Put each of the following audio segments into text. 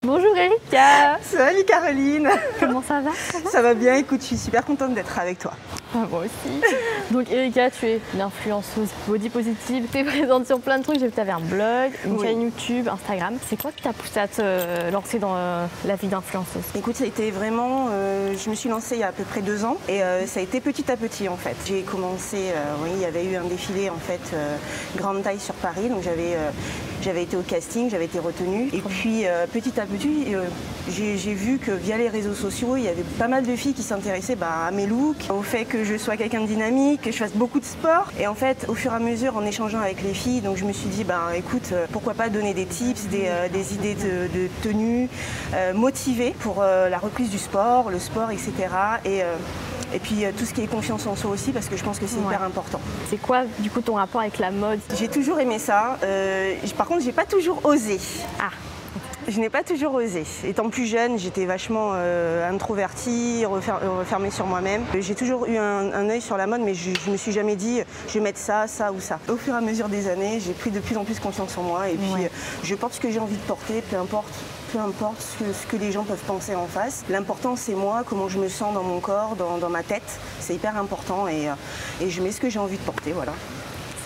Bonjour Erika. Salut Caroline. Comment ça va? Ça va bien, écoute, je suis super contente d'être avec toi. Moi aussi. Donc Erika, tu es une influenceuse body positive, tu es présente sur plein de trucs, j'ai vu que tu avais un blog, une chaîne YouTube, Instagram. C'est quoi qui t'a poussé à te lancer dans la vie d'influenceuse? Écoute, ça a été vraiment, je me suis lancée il y a à peu près 2 ans et ça a été petit à petit en fait. J'ai commencé, oui, il y avait eu un défilé en fait, grande taille sur Paris, donc j'avais été au casting, j'avais été retenue. Et puis petit à petit, j'ai vu que via les réseaux sociaux, il y avait pas mal de filles qui s'intéressaient à mes looks, au fait que je sois quelqu'un de dynamique, que je fasse beaucoup de sport. Et en fait, au fur et à mesure, en échangeant avec les filles, donc je me suis dit, écoute, pourquoi pas donner des tips, des idées de tenue, motiver pour la reprise du sport, le sport, etc. Et puis tout ce qui est confiance en soi aussi, parce que je pense que c'est hyper important. C'est quoi du coup ton rapport avec la mode? J'ai toujours aimé ça. Par contre, j'ai pas toujours osé. Ah. Je n'ai pas toujours osé. Étant plus jeune, j'étais vachement introvertie, refermée sur moi-même. J'ai toujours eu un œil sur la mode, mais je ne me suis jamais dit je vais mettre ça, ça ou ça. Au fur et à mesure des années, j'ai pris de plus en plus confiance en moi et puis je porte ce que j'ai envie de porter, peu importe ce que les gens peuvent penser en face. L'important, c'est moi, comment je me sens dans mon corps, dans ma tête. C'est hyper important et je mets ce que j'ai envie de porter, voilà.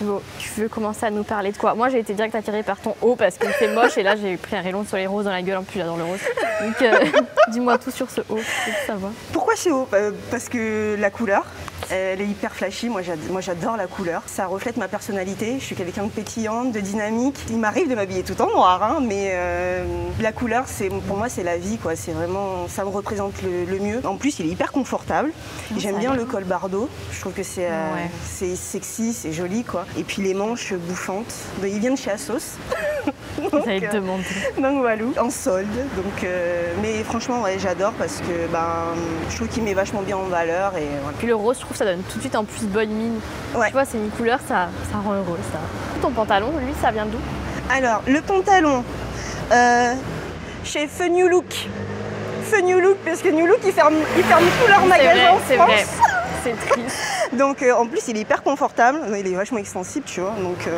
Beau. Tu veux commencer à nous parler de quoi? Moi, j'ai été direct attirée par ton haut parce qu'il fait moche et là, j'ai pris un rayon sur les roses dans la gueule. En plus, j'adore le rose. Donc, dis-moi tout sur ce haut. Je veux savoir. Pourquoi ce haut? Parce que la couleur, elle est hyper flashy. Moi, j'adore la couleur. Ça reflète ma personnalité. Je suis quelqu'un de pétillante, de dynamique. Il m'arrive de m'habiller tout en noir, hein, mais la couleur, pour moi, c'est la vie, quoi. C'est vraiment, ça me représente le mieux. En plus, il est hyper confortable. J'aime bien le col bardeau. Je trouve que c'est sexy, c'est joli, quoi. Et puis les manches bouffantes. Il vient de chez Asos. J'allais te demander. Donc voilà, en solde. Donc, mais franchement, j'adore parce que je trouve qu'il met vachement bien en valeur. Et voilà. Puis le rose, je trouve que ça donne tout de suite en plus bonne mine. Ouais. Tu vois, c'est une couleur, ça rend heureux. Ça. Ton pantalon, lui, ça vient d'où? Alors, le pantalon, chez Feu New Look. Feu New Look, parce que New Look, ils ferment tous leurs magasins en France. C'est vrai. C'est triste. Donc en plus il est hyper confortable, il est vachement extensible, tu vois. Donc,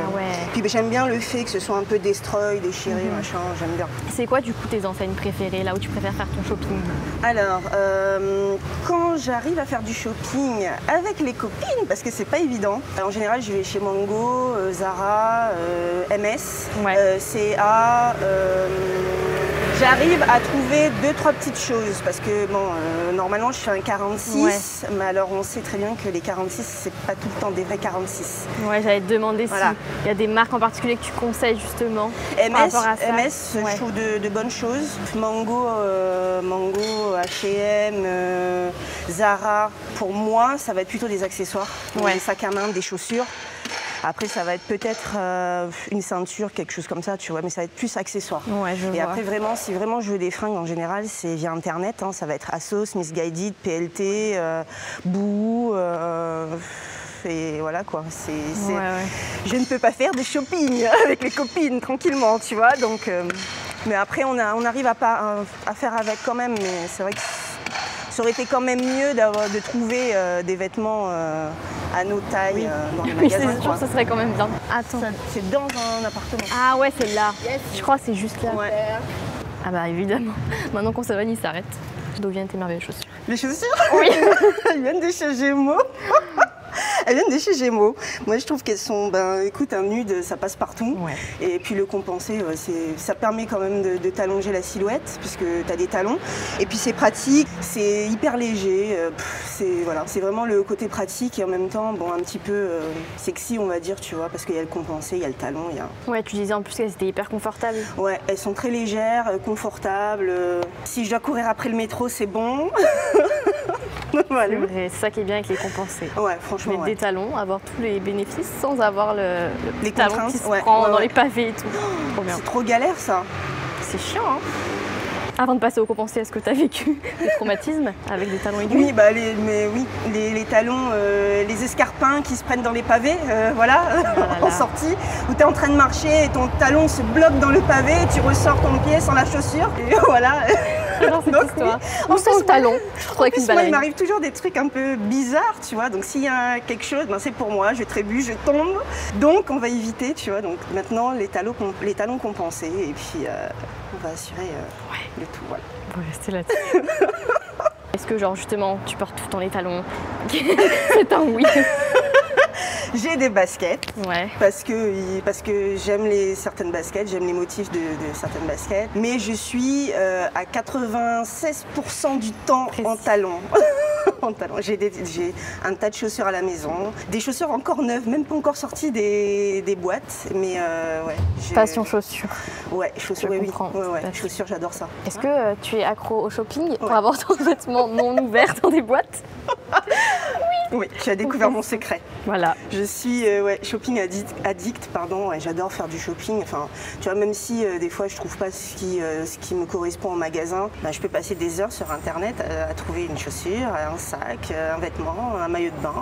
Puis j'aime bien le fait que ce soit un peu destroy, déchiré, machin, j'aime bien. C'est quoi du coup tes enseignes préférées, là où tu préfères faire ton shopping? Alors, quand j'arrive à faire du shopping avec les copines, parce que c'est pas évident, en général je vais chez Mango, Zara, MS, CA. J'arrive à trouver 2-3 petites choses parce que normalement je fais un 46, mais alors on sait très bien que les 46 c'est pas tout le temps des vrais 46. Ouais, j'allais te demander s'il y a des marques en particulier que tu conseilles justement par rapport à ça. MS, je trouve de bonnes choses. Mango, H&M, Zara, pour moi ça va être plutôt des accessoires, des sacs à main, des chaussures. Après, ça va être peut-être une ceinture, quelque chose comme ça, tu vois, mais ça va être plus accessoire. Ouais, je vois. Après, vraiment, si vraiment je veux des fringues, en général, c'est via Internet. Hein, ça va être Asos, Missguided, PLT, Boo, et voilà quoi. Je ne peux pas faire des shopping avec les copines tranquillement, tu vois. Donc, mais après, on arrive à faire avec quand même, mais c'est vrai que ça aurait été quand même mieux de trouver des vêtements à nos tailles dans les magasins. Oui, c'est sûr, ça serait quand même bien. Attends. C'est dans un appartement. Ah ouais, c'est là. Yes. Je crois que c'est juste là. Ouais. Ah bah évidemment. Maintenant qu'on s'éloigne, il s'arrête. D'où viennent tes merveilleuses chaussures? Les chaussures? Oui. Elles viennent de chez Gémeaux. Elles viennent de chez Gémeaux. Moi, je trouve qu'elles sont, écoute, un nude, ça passe partout. Ouais. Et puis le compenser, ça permet quand même de t'allonger la silhouette, puisque tu as des talons. Et puis c'est pratique, c'est hyper léger. C'est vraiment le côté pratique et en même temps, un petit peu sexy, on va dire, tu vois, parce qu'il y a le compensé, il y a le talon. Ouais, tu disais en plus qu'elles étaient hyper confortables. Ouais, elles sont très légères, confortables. Si je dois courir après le métro, c'est bon. Voilà. C'est ça qui est bien avec les compensés. Ouais, franchement. Mettre des talons, avoir tous les bénéfices sans avoir les talons qui se prend dans les pavés et tout. Trop bien. C'est trop galère ça. C'est chiant, hein. Avant de passer au compensé, est-ce que tu as vécu des traumatismes avec des talons aiguilles? Oui, les talons, les escarpins qui se prennent dans les pavés, en sortie, où tu es en train de marcher et ton talon se bloque dans le pavé et tu ressors ton pied sans la chaussure. Et voilà. J'adore cette histoire. Ou sans le talon. Je trouve avec une Moi, il ballerine. m'arrive toujours des trucs un peu bizarres, tu vois. Donc s'il y a quelque chose, ben, c'est pour moi, je trébuche, je tombe. Donc on va éviter, tu vois. Donc maintenant, les talons compensés. Et puis on va assurer le tout. Voilà. On va rester là-dessus. Est-ce que genre justement tu portes tout le temps les talons? C'est un oui. J'ai des baskets Ouais. parce que j'aime certaines baskets, j'aime les motifs de certaines baskets, mais je suis à 96% du temps en talons. En talons. J'ai un tas de chaussures à la maison, des chaussures encore neuves, même pas encore sorties des boîtes, mais ouais. Passion chaussures. Ouais, chaussures, Je oui. comprends, Ouais, tout à fait. chaussures, j'adore ça. Est-ce que tu es accro au shopping pour avoir ton vêtement non ouvert dans des boîtes? Oui, tu as découvert mon secret. Voilà. Je suis shopping addict, pardon. Ouais, j'adore faire du shopping. Enfin, tu vois, même si des fois je trouve pas ce qui me correspond en magasin, bah, je peux passer des heures sur internet à trouver une chaussure, un sac, un vêtement, un maillot de bain,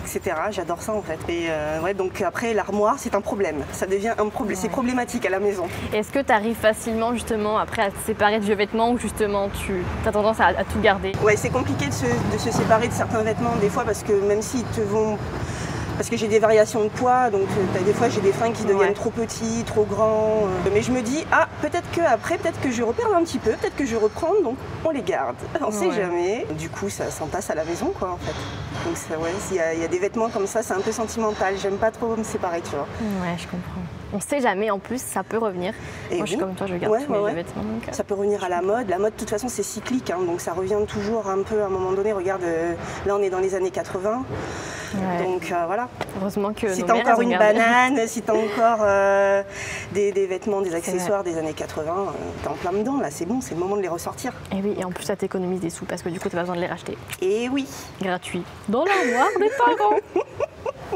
etc. J'adore ça en fait. Et ouais, donc après l'armoire, c'est un problème. Ça devient un problème. C'est problématique à la maison. Est-ce que tu arrives facilement justement après à te séparer de vieux vêtements ou justement tu as tendance à tout garder? Ouais, c'est compliqué de se séparer de certains vêtements des fois parce que même s'ils te vont... Parce que j'ai des variations de poids, donc des fois j'ai des fringues qui deviennent trop petits, trop grands. Mais je me dis, peut-être qu'après, peut-être que je repère un petit peu, peut-être que je reprends, donc on les garde. On sait jamais. Du coup, ça s'entasse à la maison, quoi, en fait. Donc il y a des vêtements comme ça, c'est un peu sentimental. J'aime pas trop me séparer, tu vois. Ouais, je comprends. On sait jamais, en plus, ça peut revenir. Et moi, je suis comme toi, je garde tous mes vêtements. Donc, ça peut revenir à la mode. La mode, de toute façon, c'est cyclique, hein, donc ça revient toujours un peu à un moment donné. Regarde, là, on est dans les années 80. Ouais. Donc voilà. Heureusement que si nos t'as mères, encore elles ont une gardé. banane, si t'as encore des vêtements, des accessoires des années 80, t'es en plein dedans là, c'est bon, c'est le moment de les ressortir. Et oui, et en plus ça t'économise des sous parce que du coup t'as pas besoin de les racheter. Et oui. Gratuit. Dans l'armoire des parents.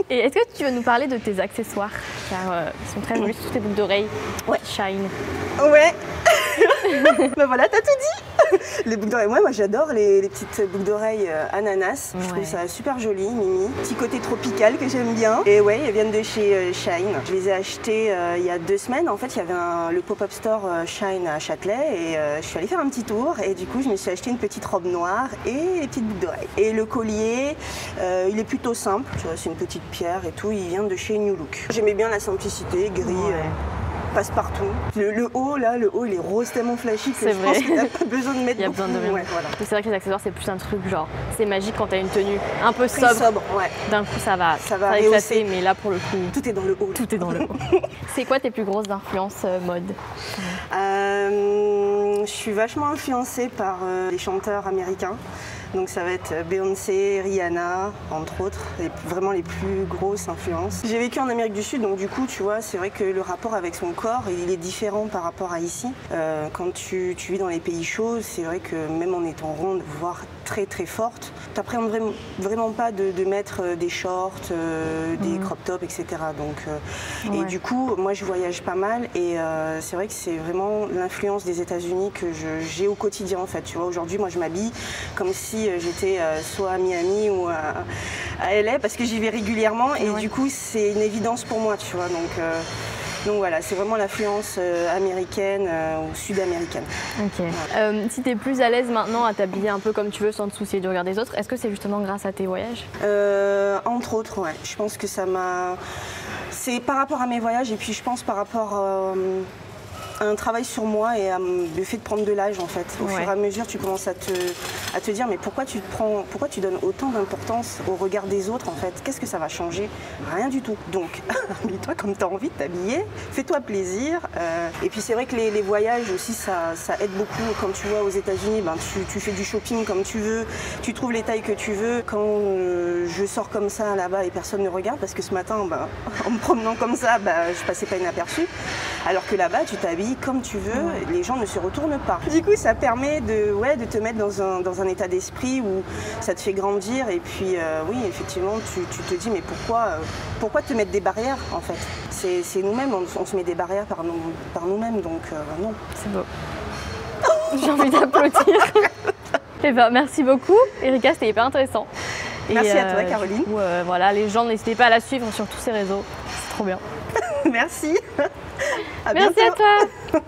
Et est-ce que tu veux nous parler de tes accessoires? Car ils sont très jolis, toutes tes boucles d'oreilles qui shine. Ouais. Ben voilà, t'as tout dit. Les boucles d'oreilles, moi j'adore les petites boucles d'oreilles ananas. Je trouve ça super joli, Mimi. Petit côté tropical que j'aime bien. Et ouais, elles viennent de chez Shine. Je les ai achetées il y a 2 semaines. En fait, il y avait le pop-up store Shine à Châtelet et je suis allée faire un petit tour. Et du coup, je me suis acheté une petite robe noire et les petites boucles d'oreilles. Et le collier, il est plutôt simple. Tu vois, c'est une petite pierre et tout. Il vient de chez New Look. J'aimais bien la simplicité, gris. Passe-partout. Le haut, là, il est rose tellement flashy que je pense qu'il n'a pas besoin de mettre Il y a besoin de rien. Ouais, voilà. C'est vrai que les accessoires, c'est plus un truc genre, c'est magique quand t'as une tenue un peu Très sobre. ouais. D'un coup, ça va rehausser. éclater, mais là, pour le coup, tout est dans le haut. Tout est dans le haut. C'est quoi tes plus grosses influences mode? Je suis vachement influencée par les chanteurs américains. Donc ça va être Beyoncé, Rihanna, entre autres, vraiment les plus grosses influences. J'ai vécu en Amérique du Sud, donc du coup, tu vois, c'est vrai que le rapport avec son corps, il est différent par rapport à ici. Quand tu vis dans les pays chauds, c'est vrai que même en étant ronde, voire très très forte, t'appréhendes vraiment pas de mettre des shorts, des crop tops, etc. Donc, et du coup, moi je voyage pas mal et c'est vrai que c'est vraiment l'influence des États-Unis que j'ai au quotidien en fait. Tu vois, aujourd'hui, moi je m'habille comme si j'étais soit à Miami ou à LA parce que j'y vais régulièrement et du coup c'est une évidence pour moi, tu vois. Donc voilà, c'est vraiment l'influence américaine ou sud-américaine. Ok. Si tu es plus à l'aise maintenant à t'habiller un peu comme tu veux sans te soucier du regard des autres, est-ce que c'est justement grâce à tes voyages? Entre autres, ouais. Je pense que ça m'a... C'est par rapport à mes voyages et puis je pense par rapport à un travail sur moi et le fait de prendre de l'âge en fait. Au fur et à mesure, tu commences à te dire mais pourquoi tu donnes autant d'importance au regard des autres en fait? Qu'est-ce que ça va changer? Rien du tout. Donc, habille-toi comme tu as envie de t'habiller, fais-toi plaisir. Et puis c'est vrai que les voyages aussi, ça aide beaucoup. Quand tu vas aux États-Unis, ben, tu fais du shopping comme tu veux, tu trouves les tailles que tu veux. Quand je sors comme ça là-bas et personne ne regarde, parce que ce matin, ben, en me promenant comme ça, ben, je passais pas inaperçue. Alors que là-bas, tu t'habilles comme tu veux, les gens ne se retournent pas. Du coup, ça permet de te mettre dans un état d'esprit où ça te fait grandir et puis oui, effectivement, tu te dis mais pourquoi te mettre des barrières en fait? C'est nous-mêmes, on se met des barrières par nous-mêmes, donc non. C'est beau. J'ai envie d'applaudir. Eh ben, merci beaucoup, Erika, c'était hyper intéressant. Merci à toi, Caroline. Du coup, voilà, les gens, n'hésitez pas à la suivre sur tous ces réseaux, c'est trop bien. Merci. Merci à toi.